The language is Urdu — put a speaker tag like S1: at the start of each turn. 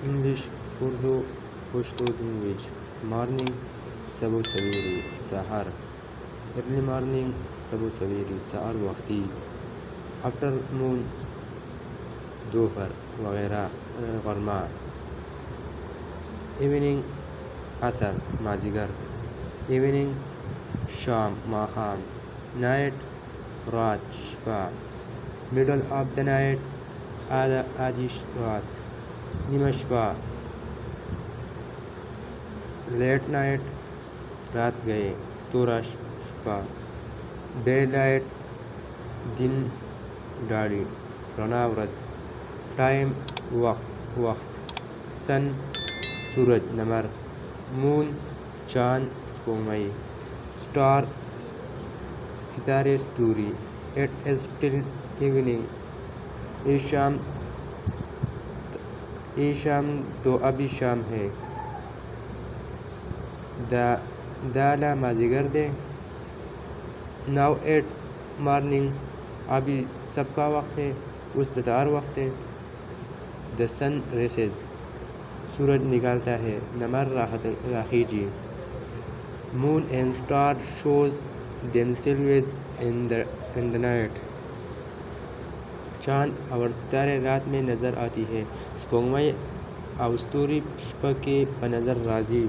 S1: English, Urdu, Pashto language. Morning صبح سویرے، سحر. ارلی مارننگ صبح سویرے، سحر وقتی. آفٹر نون دوپہر وغیرہ غرمہ. ایوننگ عصر مازدیگر. ایوننگ شام ماخام. نائٹ رات شپہ. مڈل آف دا نائٹ آدھی رات نیمہ شپہ. لیٹ نائٹ رات گئے تورا شپہ. ڈے لائٹ دن ڈاڑی رڼا ورځ. ٹائم وقت. سن سورج نمر. مون چاند سپوږمۍ. سٹار ستارے ستوری. It is still evening. شام تو ابھی شام ہے. دالا مازدیگر دے. ناؤ اٹس مارننگ ابھی سب کا وقت ہے، اس دا سحر وقت ہے. دا سن ریسز سورج نکالتا ہے. نمر راخیجی. Moon and star shows themselves in the night. چاند اور ستارے رات میں نظر آتی ہے. سپوږمۍ او ستوري شپه کې په نظر راځي.